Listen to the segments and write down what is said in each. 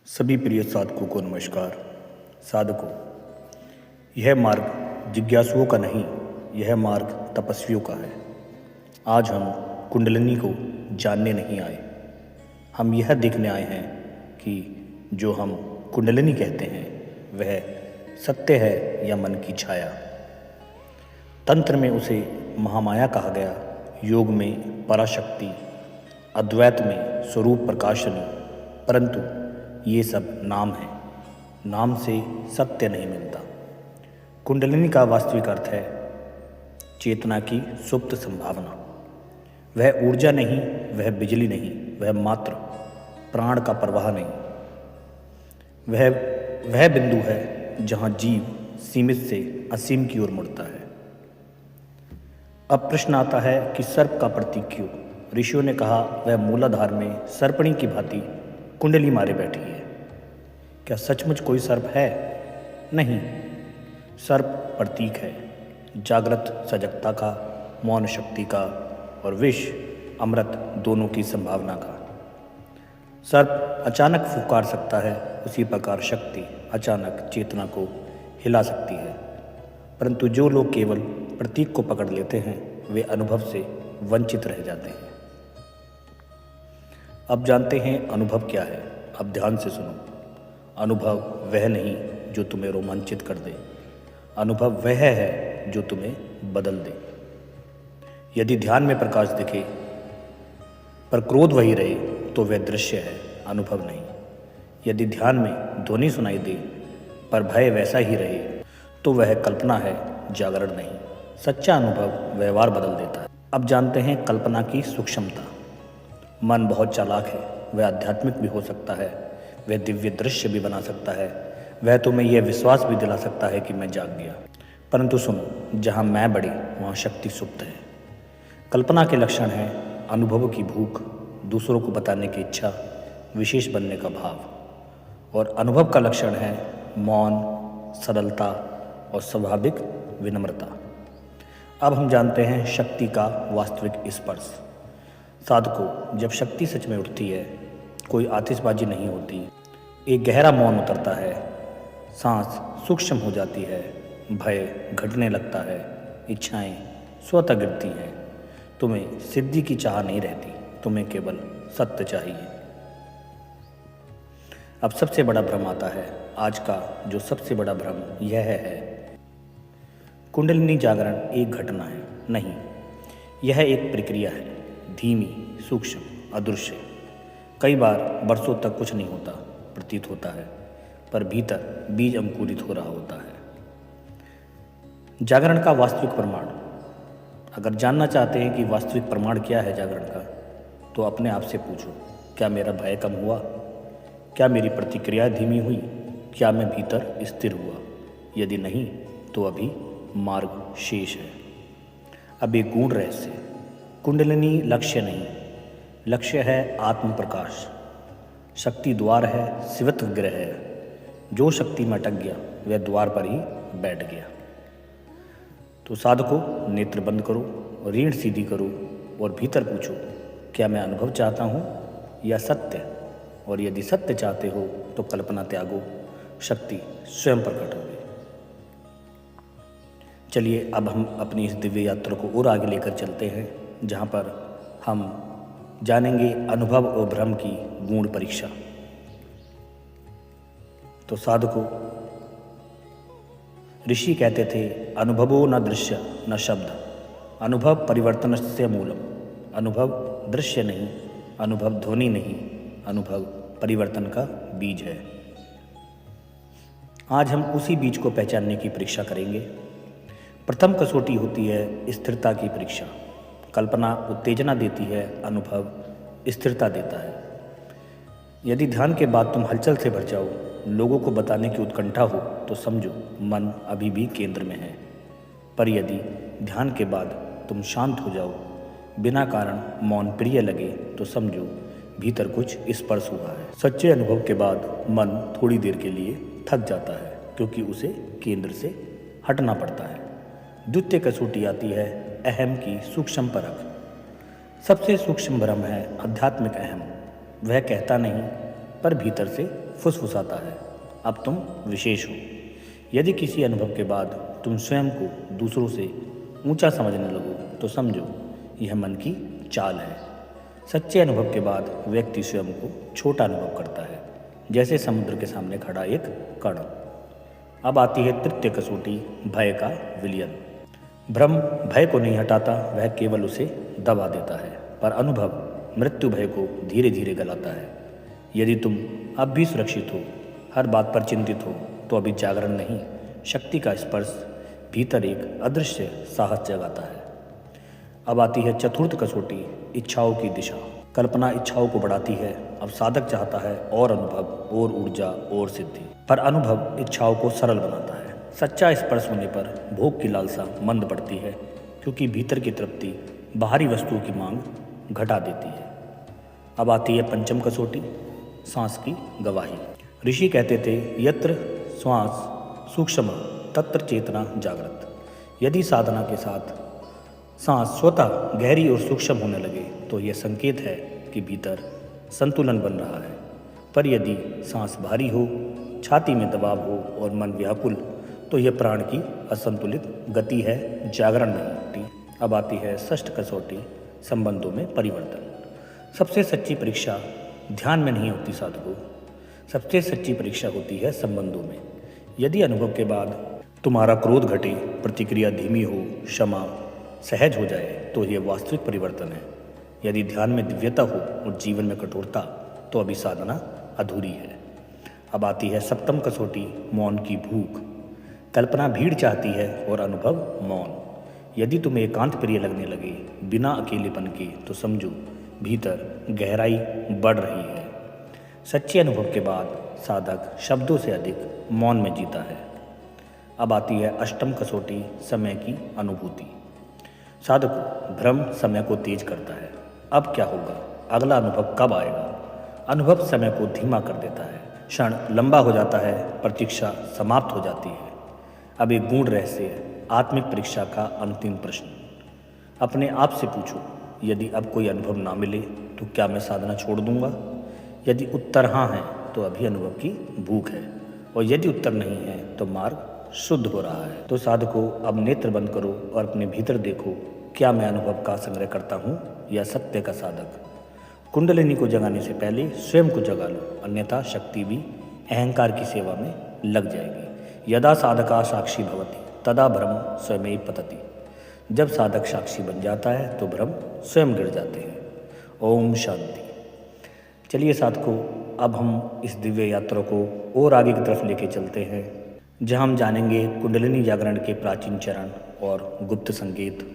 सभी प्रिय साधकों को नमस्कार। साधकों, यह मार्ग जिज्ञासुओं का नहीं, यह मार्ग तपस्वियों का है। आज हम कुंडलिनी को जानने नहीं आए, हम यह देखने आए हैं कि जो हम कुंडलिनी कहते हैं वह सत्य है या मन की छाया। तंत्र में उसे महामाया कहा गया, योग में पराशक्ति, अद्वैत में स्वरूप प्रकाशनी, परंतु ये सब नाम है, नाम से सत्य नहीं मिलता। कुंडलिनी का वास्तविक अर्थ है चेतना की सुप्त संभावना। वह ऊर्जा नहीं, वह बिजली नहीं, वह मात्र प्राण का प्रवाह नहीं। वह बिंदु है जहाँ जीव सीमित से असीम की ओर मुड़ता है। अब प्रश्न आता है कि सर्प का प्रतीक क्यों? ऋषियों ने कहा वह मूलाधार में सर्पणी की भांति कुंडली मारे बैठी है। क्या सचमुच कोई सर्प है? नहीं, सर्प प्रतीक है जागृत सजगता का, मौन शक्ति का और विष अमृत दोनों की संभावना का। सर्प अचानक फुकार सकता है, उसी प्रकार शक्ति अचानक चेतना को हिला सकती है। परंतु जो लोग केवल प्रतीक को पकड़ लेते हैं वे अनुभव से वंचित रह जाते हैं। अब जानते हैं अनुभव क्या है। अब ध्यान से सुनो। अनुभव वह नहीं जो तुम्हें रोमांचित कर दे, अनुभव वह है जो तुम्हें बदल दे। यदि ध्यान में प्रकाश दिखे पर क्रोध वही रहे तो वह दृश्य है, अनुभव नहीं। यदि ध्यान में ध्वनि सुनाई दे पर भय वैसा ही रहे तो वह कल्पना है, जागरण नहीं। सच्चा अनुभव व्यवहार बदल देता है। अब जानते हैं कल्पना की सूक्ष्मता। मन बहुत चालाक है, वह आध्यात्मिक भी हो सकता है, वह दिव्य दृश्य भी बना सकता है, वह तुम्हें यह विश्वास भी दिला सकता है कि मैं जाग गया। परंतु सुनो, जहाँ मैं बढ़ी वहाँ शक्ति सुप्त है। कल्पना के लक्षण हैं अनुभव की भूख, दूसरों को बताने की इच्छा, विशेष बनने का भाव। और अनुभव का लक्षण है मौन, सरलता और स्वाभाविक विनम्रता। अब हम जानते हैं शक्ति का वास्तविक स्पर्श। साधकों, जब शक्ति सच में उठती है कोई आतिशबाजी नहीं होती, एक गहरा मौन उतरता है, सांस सूक्ष्म हो जाती है, भय घटने लगता है, इच्छाएं स्वतः गिरती हैं। तुम्हें सिद्धि की चाह नहीं रहती, तुम्हें केवल सत्य चाहिए। अब सबसे बड़ा भ्रम आता है। आज का जो सबसे बड़ा भ्रम यह है कुंडलिनी जागरण एक घटना है, नहीं, यह एक प्रक्रिया है, धीमी, सूक्ष्म, अदृश्य। कई बार बरसों तक कुछ नहीं होता प्रतीत होता है, पर भीतर बीज अंकुरित हो रहा होता है। जागरण का वास्तविक प्रमाण। अगर जानना चाहते हैं कि वास्तविक प्रमाण क्या है जागरण का, तो अपने आप से पूछो, क्या मेरा भय कम हुआ? क्या मेरी प्रतिक्रिया धीमी हुई? क्या मैं भीतर स्थिर हुआ? यदि नहीं तो अभी मार्ग शेष है। अब एक गूढ़ रहस्य। कुंडलिनी लक्ष्य नहीं, लक्ष्य है आत्म प्रकाश। शक्ति द्वार है, शिवत्व गृह है। जो शक्ति में अटक गया वह द्वार पर ही बैठ गया। तो साधकों, नेत्र बंद करो, रीढ़ सीधी करो और भीतर पूछो, क्या मैं अनुभव चाहता हूँ या सत्य? और यदि सत्य चाहते हो तो कल्पना त्यागो, शक्ति स्वयं प्रकट होगी। चलिए अब हम अपनी इस दिव्य यात्रा को और आगे लेकर चलते हैं, जहाँ पर हम जानेंगे अनुभव और भ्रम की गूढ़ परीक्षा। तो साधकों, ऋषि कहते थे अनुभवो न दृश्य न शब्द, अनुभव परिवर्तनस्य मूलम। अनुभव दृश्य नहीं, अनुभव ध्वनि नहीं, अनुभव परिवर्तन का बीज है। आज हम उसी बीज को पहचानने की परीक्षा करेंगे। प्रथम कसौटी होती है स्थिरता की परीक्षा। कल्पना उत्तेजना देती है, अनुभव स्थिरता देता है। यदि ध्यान के बाद तुम हलचल से भर जाओ, लोगों को बताने की उत्कंठा हो, तो समझो मन अभी भी केंद्र में है। पर यदि ध्यान के बाद तुम शांत हो जाओ, बिना कारण मौन प्रिय लगे, तो समझो भीतर कुछ स्पर्श हुआ है। सच्चे अनुभव के बाद मन थोड़ी देर के लिए थक जाता है, क्योंकि उसे केंद्र से हटना पड़ता है। द्वितीय कसौटी आती है अहम की सूक्ष्म परख। सबसे सूक्ष्म भ्रम है आध्यात्मिक अहम। वह कहता नहीं पर भीतर से फुसफुसाता है, अब तुम विशेष हो। यदि किसी अनुभव के बाद तुम स्वयं को दूसरों से ऊंचा समझने लगो तो समझो यह मन की चाल है। सच्चे अनुभव के बाद व्यक्ति स्वयं को छोटा अनुभव करता है, जैसे समुद्र के सामने खड़ा एक कण। अब आती है तृतीय कसौटी, भय का विलयन। भ्रम भय को नहीं हटाता, वह केवल उसे दबा देता है, पर अनुभव मृत्यु भय को धीरे धीरे गलाता है। यदि तुम अब भी सुरक्षित हो, हर बात पर चिंतित हो, तो अभी जागरण नहीं, शक्ति का स्पर्श भीतर एक अदृश्य साहस जगाता है। अब आती है चतुर्थ कसौटी, इच्छाओं की दिशा। कल्पना इच्छाओं को बढ़ाती है। अब साधक चाहता है और अनुभव, और ऊर्जा, और सिद्धि, पर अनुभव इच्छाओं को सरल बनाता है। सच्चा स्पर्श होने पर भोग की लालसा मंद पड़ती है, क्योंकि भीतर की तृप्ति बाहरी वस्तुओं की मांग घटा देती है। अब आती है पंचम कसौटी, सांस की गवाही। ऋषि कहते थे, यत्र श्वास सूक्ष्म तत्र चेतना जागृत। यदि साधना के साथ सांस स्वतः गहरी और सूक्ष्म होने लगे तो यह संकेत है कि भीतर संतुलन बन रहा है। पर यदि सांस भारी हो, छाती में दबाव हो और मन व्याकुल, तो यह प्राण की असंतुलित गति है, जागरण नहीं होती। अब आती है षष्ठ कसौटी, संबंधों में परिवर्तन। सबसे सच्ची परीक्षा ध्यान में नहीं होती साधकों, सबसे सच्ची परीक्षा होती है संबंधों में। यदि अनुभव के बाद तुम्हारा क्रोध घटे, प्रतिक्रिया धीमी हो, क्षमा सहज हो जाए, तो यह वास्तविक परिवर्तन है। यदि ध्यान में दिव्यता हो और जीवन में कठोरता, तो अभी साधना अधूरी है। अब आती है सप्तम कसौटी, मौन की भूख। कल्पना भीड़ चाहती है और अनुभव मौन। यदि तुम्हें एकांत प्रिय लगने लगे बिना अकेलेपन के, तो समझो भीतर गहराई बढ़ रही है। सच्चे अनुभव के बाद साधक शब्दों से अधिक मौन में जीता है। अब आती है अष्टम कसौटी, समय की अनुभूति। साधक भ्रम समय को तेज करता है। अब क्या होगा, अगला अनुभव कब आएगा? अनुभव समय को धीमा कर देता है। क्षण लंबा हो जाता है, प्रतीक्षा समाप्त हो जाती है। अब एक गूढ़ रहस्य, आत्मिक परीक्षा का अंतिम प्रश्न। अपने आप से पूछो, यदि अब कोई अनुभव ना मिले तो क्या मैं साधना छोड़ दूंगा? यदि उत्तर हाँ है तो अभी अनुभव की भूख है, और यदि उत्तर नहीं है तो मार्ग शुद्ध हो रहा है। तो साधकों, अब नेत्र बंद करो और अपने भीतर देखो, क्या मैं अनुभव का संग्रह करता हूँ या सत्य का साधक? कुंडलिनी को जगाने से पहले स्वयं को जगा लो, अन्यथा शक्ति भी अहंकार की सेवा में लग जाएगी। यदा साधका साक्षी भवति तदा भ्रम स्वयं पतति। जब साधक साक्षी बन जाता है तो भ्रम स्वयं गिर जाते हैं। ओम शांति। चलिए साधकों, अब हम इस दिव्य यात्रा को और आगे की तरफ लेके चलते हैं, जहाँ हम जानेंगे कुंडलिनी जागरण के प्राचीन चरण और गुप्त संकेत।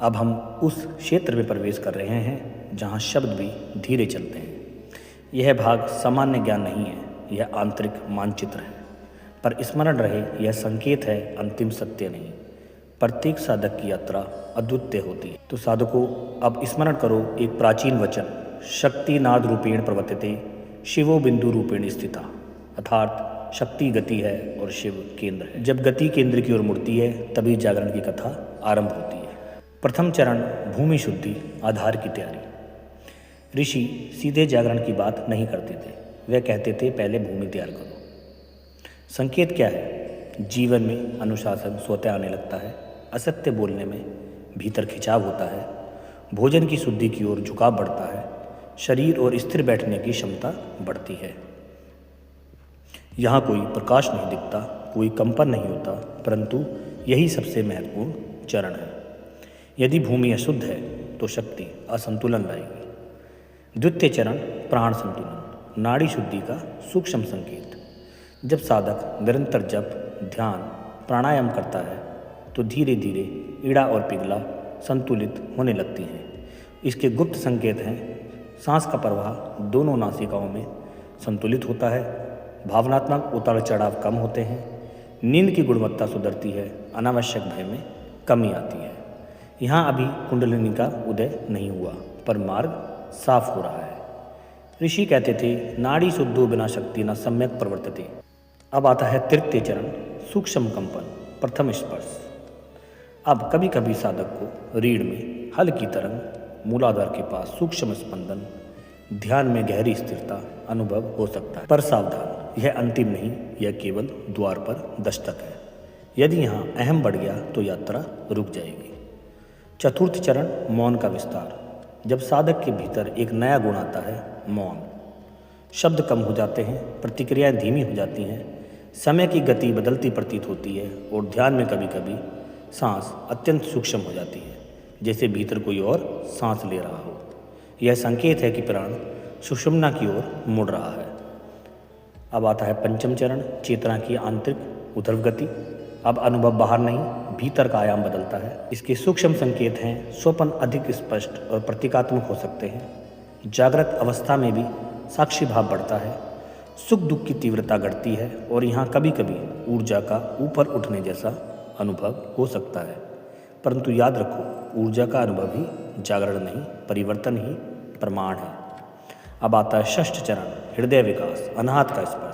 अब हम उस क्षेत्र में प्रवेश कर रहे हैं जहाँ शब्द भी धीरे चलते हैं। यह भाग सामान्य ज्ञान नहीं है, यह आंतरिक मानचित्र है। पर स्मरण रहे, यह संकेत है, अंतिम सत्य नहीं। प्रत्येक साधक की यात्रा अद्वितीय होती है। तो साधकों, अब स्मरण करो एक प्राचीन वचन, शक्ति नाद रूपेण प्रवर्तते शिवो बिंदु रूपेण स्थिता। अर्थात शक्ति गति है और शिव केंद्र है। जब गति केंद्र की ओर मुड़ती है तभी जागरण की कथा आरंभ होती है। प्रथम चरण, भूमि शुद्धि, आधार की तैयारी। ऋषि सीधे जागरण की बात नहीं करते थे, वे कहते थे पहले भूमि तैयार करो। संकेत क्या है? जीवन में अनुशासन स्वतः आने लगता है, असत्य बोलने में भीतर खिंचाव होता है, भोजन की शुद्धि की ओर झुकाव बढ़ता है, शरीर और स्थिर बैठने की क्षमता बढ़ती है। यहाँ कोई प्रकाश नहीं दिखता, कोई कंपन नहीं होता, परंतु यही सबसे महत्वपूर्ण चरण है। यदि भूमि अशुद्ध है तो शक्ति असंतुलन लाएगी। द्वितीय चरण, प्राण संतुलन, नाड़ी शुद्धि का सूक्ष्म संकेत। जब साधक निरंतर जप, ध्यान, प्राणायाम करता है तो धीरे धीरे ईड़ा और पिघला संतुलित होने लगती हैं। इसके गुप्त संकेत हैं, सांस का प्रवाह दोनों नासिकाओं में संतुलित होता है, भावनात्मक उतार चढ़ाव कम होते हैं, नींद की गुणवत्ता सुधरती है, अनावश्यक भय में कमी आती है। यहाँ अभी कुंडलिनी का उदय नहीं हुआ, पर मार्ग साफ हो रहा है। ऋषि कहते थे, नाड़ी शुद्धो बिना शक्ति न सम्यक प्रवर्तते। अब आता है तृतीय चरण, सूक्ष्म कंपन, प्रथम स्पर्श। अब कभी कभी साधक को रीढ़ में हल्की तरंग, मूलाधार के पास सूक्ष्म स्पंदन, ध्यान में गहरी स्थिरता अनुभव हो सकता है, पर सावधान, यह अंतिम नहीं, यह केवल द्वार पर दस्तक है। यदि यहाँ अहम बढ़ गया तो यात्रा रुक जाएगी। चतुर्थ चरण, मौन का विस्तार। जब साधक के भीतर एक नया गुण आता है, मौन, शब्द कम हो जाते हैं, प्रतिक्रियाएं धीमी हो जाती हैं, समय की गति बदलती प्रतीत होती है और ध्यान में कभी कभी सांस अत्यंत सूक्ष्म हो जाती है, जैसे भीतर कोई और सांस ले रहा हो। यह संकेत है कि प्राण सुषुम्ना की ओर मुड़ रहा है। अब आता है पंचम चरण, चेतना की आंतरिक उधर्व गति। अब अनुभव बाहर नहीं, भीतर का आयाम बदलता है। इसके सूक्ष्म संकेत हैं, स्वप्न अधिक स्पष्ट और प्रतीकात्मक हो सकते हैं। जागृत अवस्था में भी साक्षी भाव बढ़ता है, सुख दुख की तीव्रता घटती है और यहाँ कभी कभी ऊर्जा का ऊपर उठने जैसा अनुभव हो सकता है। परंतु याद रखो, ऊर्जा का अनुभव ही जागरण नहीं, परिवर्तन ही प्रमाण है। अब आता है षष्ठ चरण, हृदय विकास, अनाहत का स्पर्श।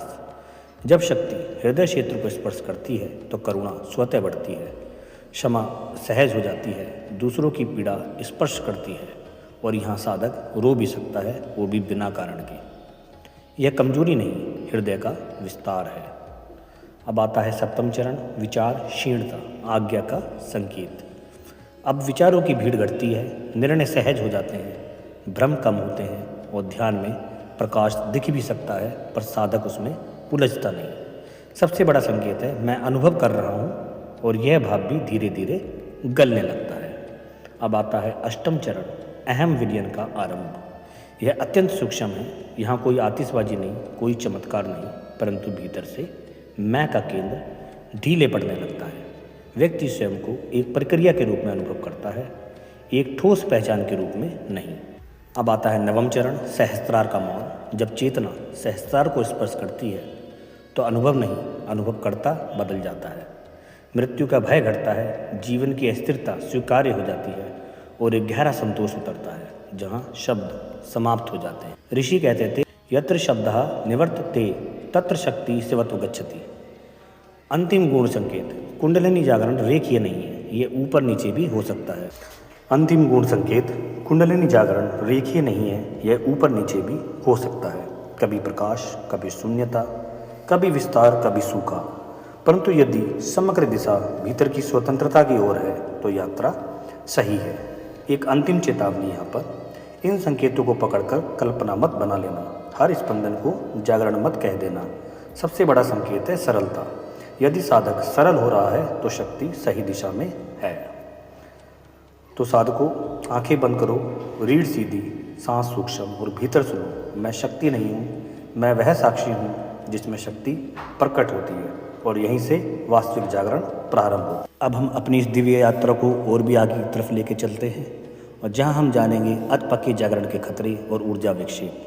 जब शक्ति हृदय क्षेत्र को स्पर्श करती है तो करुणा स्वतः बढ़ती है, क्षमा सहज हो जाती है, दूसरों की पीड़ा स्पर्श करती है और यहाँ साधक रो भी सकता है, वो भी बिना कारण के। यह कमजोरी नहीं, हृदय का विस्तार है। अब आता है सप्तम चरण, विचार क्षीणता, आज्ञा का संकेत। अब विचारों की भीड़ घटती है, निर्णय सहज हो जाते हैं, भ्रम कम होते हैं और ध्यान में प्रकाश दिख भी सकता है, पर साधक उसमें उलझता नहीं। सबसे बड़ा संकेत है, मैं अनुभव कर रहा हूँ और यह भाव भी धीरे धीरे गलने लगता है। अब आता है अष्टम चरण, अहम विलयन का आरंभ। यह अत्यंत सूक्ष्म है, यहाँ कोई आतिशबाजी नहीं, कोई चमत्कार नहीं, परंतु भीतर से मैं का केंद्र ढीले पड़ने लगता है। व्यक्ति स्वयं को एक प्रक्रिया के रूप में अनुभव करता है, एक ठोस पहचान के रूप में नहीं। अब आता है नवम चरण, सहस्त्रार का मौन। जब चेतना सहस्त्रार को स्पर्श करती है तो अनुभव नहीं, अनुभवकर्ता बदल जाता है। मृत्यु का भय घटता है, जीवन की अस्थिरता स्वीकार्य हो जाती है और एक गहरा संतोष उतरता है, जहाँ शब्द समाप्त हो जाते हैं। ऋषि कहते थे, यत्र शब्दः निवर्तते तत्र शक्ति शिवत्व गच्छति। अंतिम गुण संकेत, कुंडलिनी जागरण रेखीय नहीं है, ये ऊपर नीचे भी हो सकता है। अंतिम गुण संकेत, कुंडलिनी जागरण रेखीय नहीं है, यह ऊपर नीचे भी हो सकता है। कभी प्रकाश, कभी शून्यता, कभी विस्तार, कभी सूखा। परंतु यदि समग्र दिशा भीतर की स्वतंत्रता की ओर है तो यात्रा सही है। एक अंतिम चेतावनी यहाँ पर, इन संकेतों को पकड़कर कल्पना मत बना लेना, हर स्पंदन को जागरण मत कह देना। सबसे बड़ा संकेत है सरलता। यदि साधक सरल हो रहा है तो शक्ति सही दिशा में है। तो साधकों, आंखें बंद करो, रीढ़ सीधी, सांस सूक्ष्म और भीतर सुनो, मैं शक्ति नहीं हूँ, मैं वह साक्षी हूँ जिसमें शक्ति प्रकट होती है और यहीं से वास्तविक जागरण प्रारंभ हो। अब हम अपनी इस दिव्य यात्रा को और भी आगे की तरफ लेके चलते हैं और जहाँ हम जानेंगे अधपक्के जागरण के खतरे और ऊर्जा विक्षेप।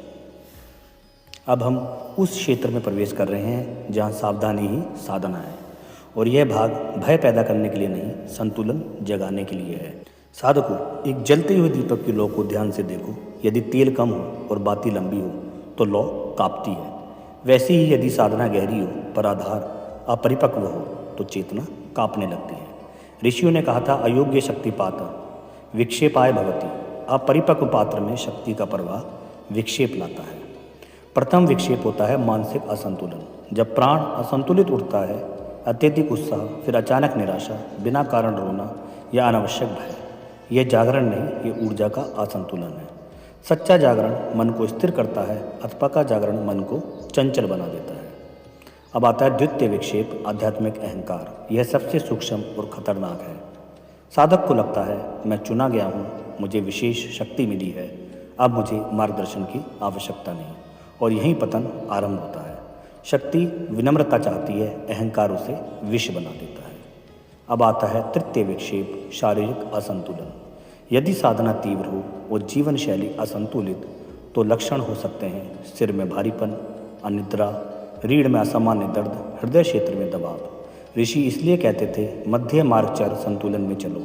अब हम उस क्षेत्र में प्रवेश कर रहे हैं जहाँ सावधानी ही साधना है और यह भाग भय पैदा करने के लिए नहीं, संतुलन जगाने के लिए है। साधकों, एक जलते हुए दीपक की लौ को ध्यान से देखो। यदि तेल कम हो और बाती लंबी हो तो लौ कांपती है। वैसे ही यदि साधना गहरी हो पर आधार अपरिपक्व हो तो चेतना कांपने लगती है। ऋषियों ने कहा था, अयोग्य शक्तिपात विक्षेपाय भवति। अपरिपक्व पात्र में शक्ति का प्रवाह विक्षेप लाता है। प्रथम विक्षेप होता है मानसिक असंतुलन। जब प्राण असंतुलित उठता है, अत्यधिक उत्साह, फिर अचानक निराशा, बिना कारण रोना या अनावश्यक भय, यह जागरण नहीं, ये ऊर्जा का असंतुलन है। सच्चा जागरण मन को स्थिर करता है, अधपका जागरण मन को चंचल बना देता है। अब आता है द्वितीय विक्षेप, आध्यात्मिक अहंकार। यह सबसे सूक्ष्म और खतरनाक है। साधक को लगता है, मैं चुना गया हूँ, मुझे विशेष शक्ति मिली है, अब मुझे मार्गदर्शन की आवश्यकता नहीं, और यहीं पतन आरंभ होता है। शक्ति विनम्रता चाहती है, अहंकार उसे विष बना देता है। अब आता है तृतीय विक्षेप, शारीरिक असंतुलन। यदि साधना तीव्र हो और जीवन शैली असंतुलित तो लक्षण हो सकते हैं सिर में भारीपन, अनिद्रा, रीढ़ में असामान्य दर्द, हृदय क्षेत्र में दबाव। ऋषि इसलिए कहते थे, मध्य मार्ग चर संतुलन में चलो।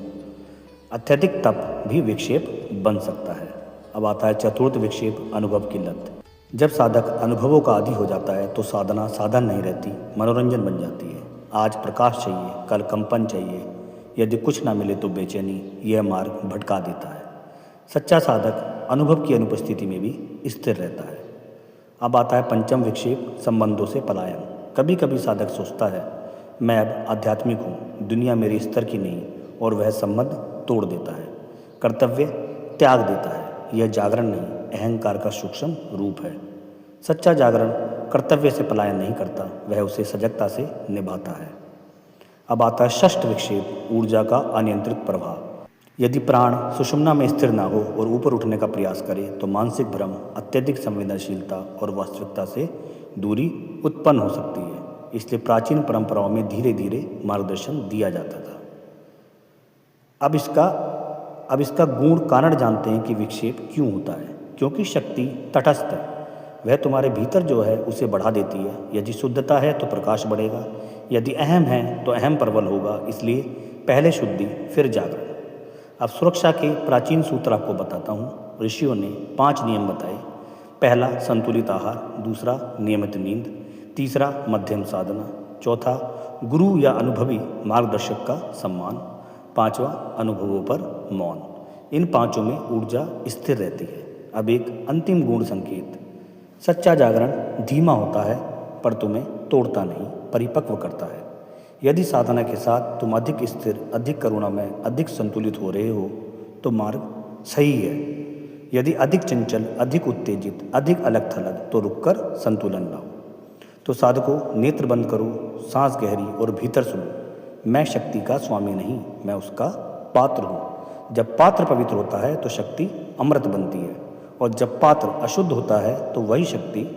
अत्यधिक तप भी विक्षेप बन सकता है। अब आता है चतुर्थ विक्षेप, अनुभव की लत। जब साधक अनुभवों का आदी हो जाता है तो साधना साधन नहीं रहती, मनोरंजन बन जाती है। आज प्रकाश चाहिए, कल कंपन चाहिए, यदि कुछ ना मिले तो बेचैनी, यह मार्ग भटका देता है। सच्चा साधक अनुभव की अनुपस्थिति में भी स्थिर रहता है। अब आता है पंचम विक्षेप, संबंधों से पलायन। कभी कभी साधक सोचता है मैं अब आध्यात्मिक हूँ, दुनिया मेरे स्तर की नहीं, और वह संबंध तोड़ देता है, कर्तव्य त्याग देता है। यह जागरण नहीं, अहंकार का सूक्ष्म रूप है। सच्चा जागरण कर्तव्य से पलायन नहीं करता, वह उसे सजगता से निभाता है। अब आता है षष्ठ विक्षेप, ऊर्जा का अनियंत्रित प्रवाह। यदि प्राण सुषुम्ना में स्थिर ना हो और ऊपर उठने का प्रयास करे तो मानसिक भ्रम, अत्यधिक संवेदनशीलता और वास्तविकता से दूरी उत्पन्न हो सकती है। इसलिए प्राचीन परंपराओं में धीरे धीरे मार्गदर्शन दिया जाता था। अब इसका गुण कारण जानते हैं कि विक्षेप क्यों होता है। क्योंकि शक्ति तटस्थ है, वह तुम्हारे भीतर जो है उसे बढ़ा देती है। यदि शुद्धता है तो प्रकाश बढ़ेगा, यदि अहम है तो अहम प्रबल होगा। इसलिए पहले शुद्धि फिर जागरण। अब सुरक्षा के प्राचीन सूत्र आपको बताता हूँ। ऋषियों ने 5 नियम बताए। पहला संतुलित आहार, दूसरा नियमित नींद, तीसरा मध्यम साधना, चौथा गुरु या अनुभवी मार्गदर्शक का सम्मान, पांचवा अनुभवों पर मौन। इन पांचों में ऊर्जा स्थिर रहती है। अब एक अंतिम गुण संकेत। सच्चा जागरण धीमा होता है पर तुम्हें तोड़ता नहीं, परिपक्व करता है। यदि साधना के साथ तुम अधिक स्थिर, अधिक करुणामय, अधिक संतुलित हो रहे हो तो मार्ग सही है। यदि अधिक चंचल, अधिक उत्तेजित, अधिक अलग थलग तो रुककर संतुलन लाओ। तो साधकों, नेत्र बंद करो, सांस गहरी और भीतर सुनो। मैं शक्ति का स्वामी नहीं, मैं उसका पात्र हूँ। जब पात्र पवित्र होता है तो शक्ति अमृत बनती है, और जब पात्र अशुद्ध होता है तो वही शक्ति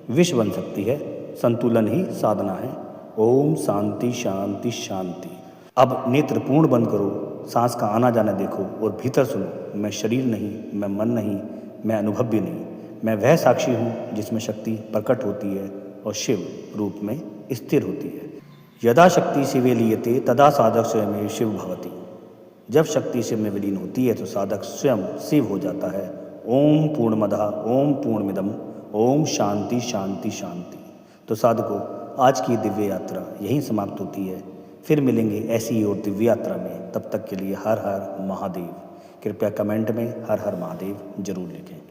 विष बन सकती है। संतुलन ही साधना है। ओम शांति शांति शांति। अब नेत्र पूर्ण बंद करो, सांस का आना जाना देखो और भीतर सुनो। मैं शरीर नहीं, मैं मन नहीं, मैं अनुभव भी नहीं, मैं वह साक्षी हूँ जिसमें शक्ति प्रकट होती है और शिव रूप में स्थिर होती है। यदा शक्ति शिवे लीयते तदा साधक स्वयं शिव भवति। जब शक्ति शिव में विलीन होती है तो साधक स्वयं शिव हो जाता है। ओम पूर्णमदः ओम पूर्णमिदम् ओम शांति शांति शांति। तो साधकों, आज की दिव्य यात्रा यहीं समाप्त होती है। फिर मिलेंगे ऐसी ही और दिव्य यात्रा में। तब तक के लिए हर हर महादेव। कृपया कमेंट में हर हर महादेव जरूर लिखें।